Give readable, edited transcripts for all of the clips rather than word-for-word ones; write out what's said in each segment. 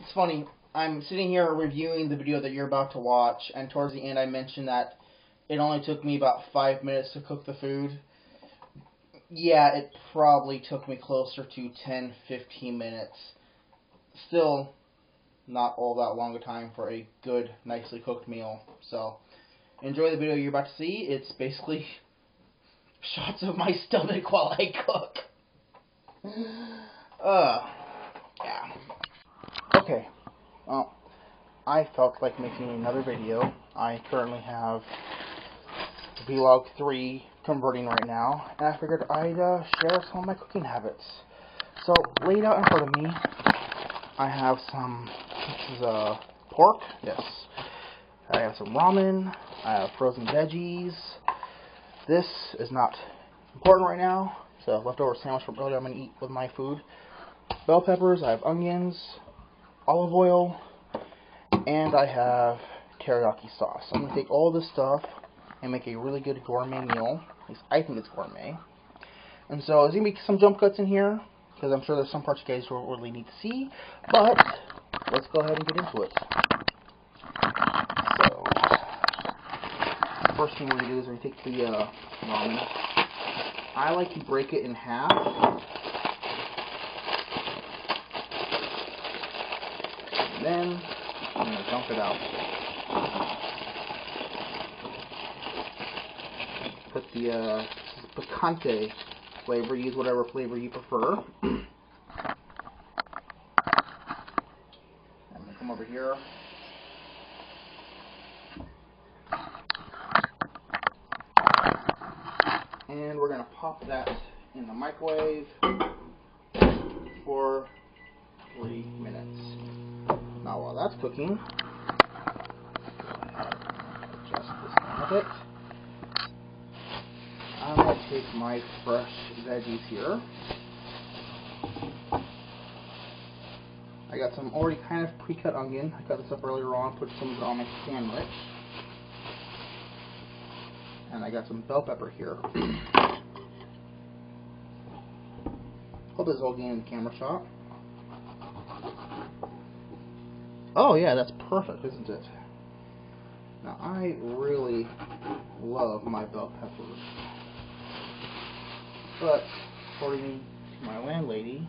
It's funny. I'm sitting here reviewing the video that you're about to watch, and towards the end I mentioned that it only took me about 5 minutes to cook the food. Yeah, it probably took me closer to 10-15 minutes. Still not all that long a time for a good, nicely cooked meal. So, enjoy the video you're about to see. It's basically shots of my stomach while I cook. Yeah. Okay. Well, I felt like making another video. I currently have vlog 3 converting right now, and I figured I'd share some of my cooking habits. So, laid out in front of me, I have some, this is pork, yes. I have some ramen, I have frozen veggies. This is not important right now. It's a leftover sandwich from earlier I'm going to eat with my food. Bell peppers, I have onions, olive oil, and I have teriyaki sauce. I'm going to take all this stuff and make a really good gourmet meal. At least I think it's gourmet. And so there's going to be some jump cuts in here, because I'm sure there's some parts you guys don't really need to see. But let's go ahead and get into it. So, first thing we're going to do is we're going to take the ramen. I like to break it in half. And then I'm going to dump it out. Put the picante flavor. Use whatever flavor you prefer. I'm going to come over here. And we're going to pop that in the microwave for 3 minutes. Now while that's cooking, adjust this down a bit. I'm going to take my fresh veggies here. I got some already kind of pre-cut onion. I cut this up earlier on, put some of it on my sandwich. And I got some bell pepper here. Hope this is all getting in the camera shot. Oh yeah, that's perfect, isn't it? Now I really love my bell peppers. But according to my landlady,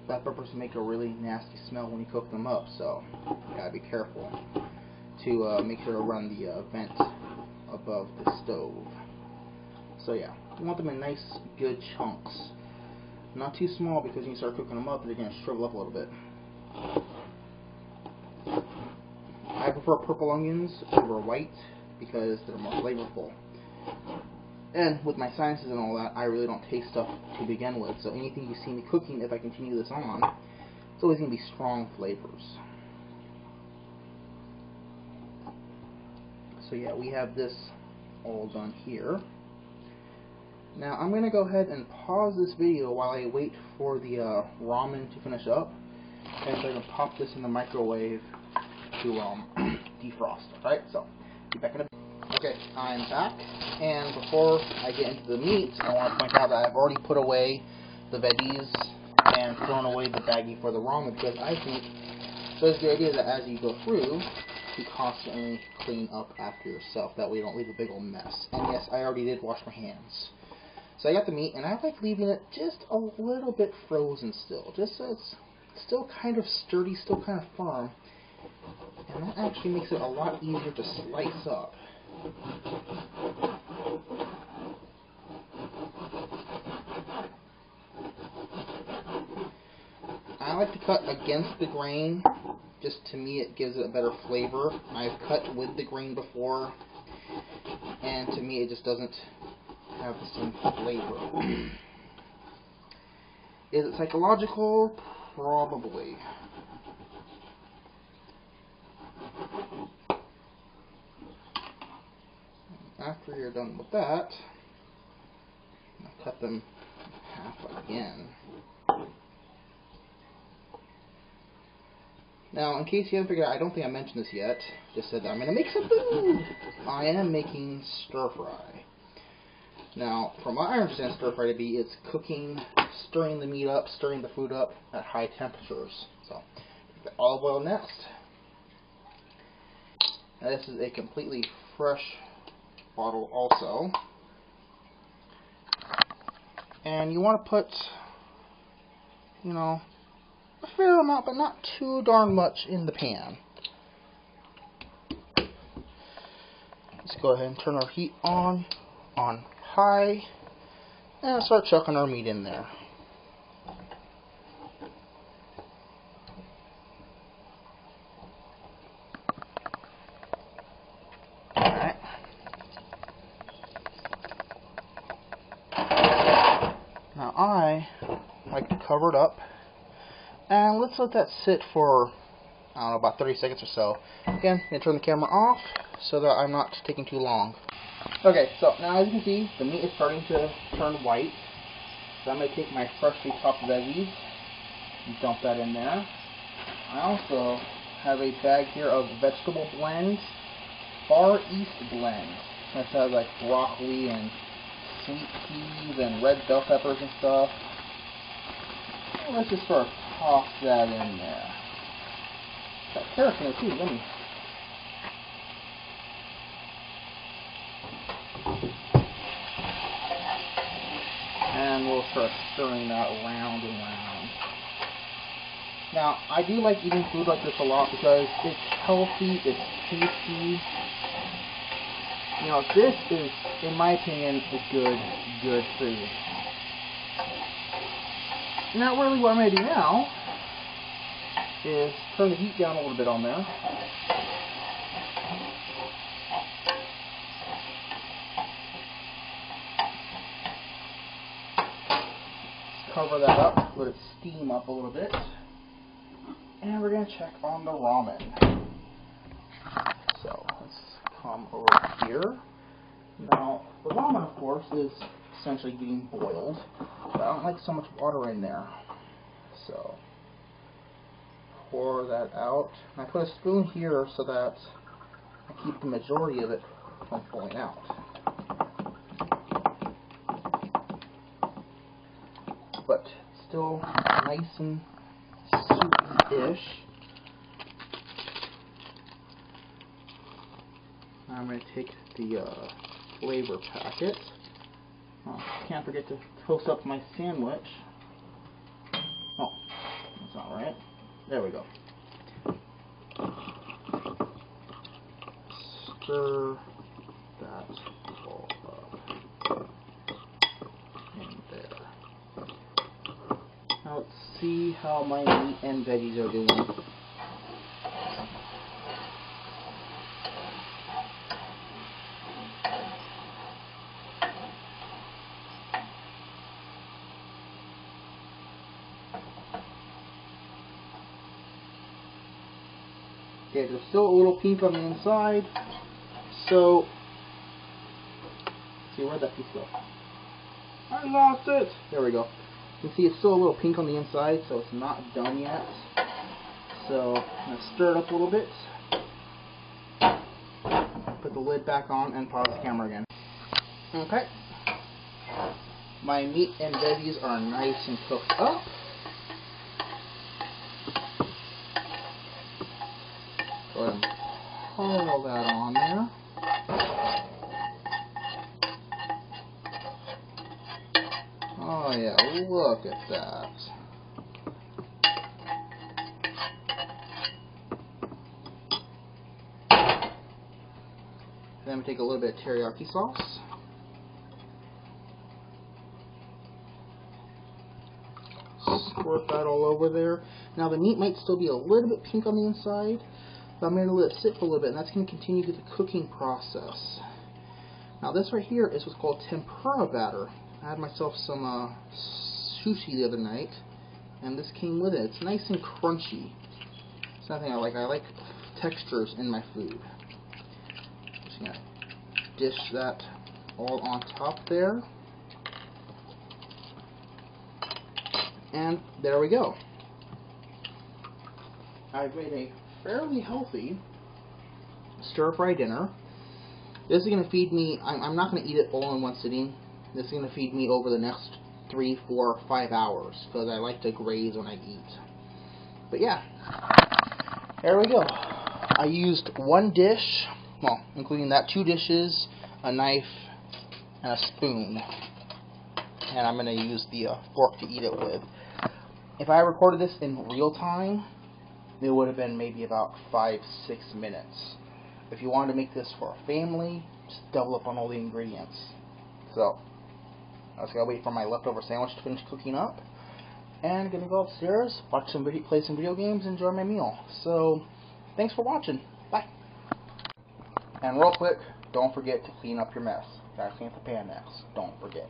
bell peppers make a really nasty smell when you cook them up, so you gotta be careful to make sure to run the vent above the stove. So yeah, you want them in nice, good chunks. Not too small, because when you start cooking them up, they're going to shrivel up a little bit. I prefer purple onions over white because they're more flavorful. And with my sinuses and all that, I really don't taste stuff to begin with. So anything you see me cooking, if I continue this on, it's always going to be strong flavors. So yeah, we have this all done here. Now I'm going to go ahead and pause this video while I wait for the ramen to finish up. And so I'm going to pop this in the microwave to defrost. Alright, so be back in a bit. Okay, I'm back. And before I get into the meat, I want to point out that I've already put away the veggies and thrown away the baggie for the ramen, because I think there's the idea that as you go through, you constantly clean up after yourself. That way you don't leave a big old mess. And yes, I already did wash my hands. So I got the meat, and I like leaving it just a little bit frozen still, just so it's still kind of sturdy, still kind of firm. And that actually makes it a lot easier to slice up. I like to cut against the grain. Just to me, it gives it a better flavor. I've cut with the grain before, and to me, it just doesn't have the same flavor. Is it psychological? Probably. After you're done with that, I'll cut them in half again. Now, in case you haven't figured out, I don't think I mentioned this yet. Just said that I'm going to make some food. I am making stir fry. Now, from what I understand stir fry to be, it's cooking, stirring the meat up, stirring the food up at high temperatures. So, the olive oil next. Now, this is a completely fresh bottle also. And you want to put, you know, a fair amount, but not too darn much in the pan. Let's go ahead and turn our heat on high, and start chucking our meat in there. Alright. Now I like to cover it up, and let's let that sit for, I don't know, about 30 seconds or so. Again, I'm going to turn the camera off so that I'm not taking too long. Okay, so now as you can see, the meat is starting to turn white. So I'm going to take my freshly chopped veggies and dump that in there. I also have a bag here of vegetable blends, Far East blend. That has like broccoli and sweet peas and red bell peppers and stuff. And let's just sort of toss that in there. Got carrots in it too, yummy. And we'll start stirring that round and round. Now, I do like eating food like this a lot because it's healthy, it's tasty. You know, this is, in my opinion, a good food. Now, really what I'm going to do now is turn the heat down a little bit on there. Cover that up, let it steam up a little bit, and we're going to check on the ramen. So let's come over here. Now the ramen, of course, is essentially getting boiled, but I don't like so much water in there. So pour that out. And I put a spoon here so that I keep the majority of it from falling out. But still nice and soupy-ish. I'm going to take the flavor packet. Oh, can't forget to toast up my sandwich. Oh, that's not right. There we go. Stir that all up in there. Now let's see how my meat and veggies are doing. Okay, there's still a little pink on the inside, so let's see, where'd that piece go? I lost it! There we go. You can see it's still a little pink on the inside, so it's not done yet. So I'm going to stir it up a little bit, put the lid back on, and pause the camera again. Okay. My meat and veggies are nice and cooked up. Go ahead and pour that on there. Oh yeah, look at that. Then we take a little bit of teriyaki sauce. Squirt that all over there. Now the meat might still be a little bit pink on the inside, but I'm going to let it sit for a little bit, and that's going to continue the cooking process. Now this right here is what's called tempura batter. I had myself some sushi the other night, and this came with it. It's nice and crunchy. It's something I like. I like textures in my food. Just going to dish that all on top there. And there we go. I've made a fairly healthy stir-fry dinner. This is going to feed me, I'm not going to eat it all in one sitting. This is going to feed me over the next 3, 4, 5 hours, because I like to graze when I eat. But yeah, There we go. I used one dish, well, including that, 2 dishes, a knife, and a spoon. And I'm going to use the fork to eat it with. If I recorded this in real time, it would have been maybe about 5-6 minutes. If you wanted to make this for a family, just double up on all the ingredients. So, I just gotta wait for my leftover sandwich to finish cooking up, and gonna go upstairs, watch some video, play some video games, enjoy my meal. So, thanks for watching. Bye. And real quick, don't forget to clean up your mess. Gotta clean up the pan next. Don't forget.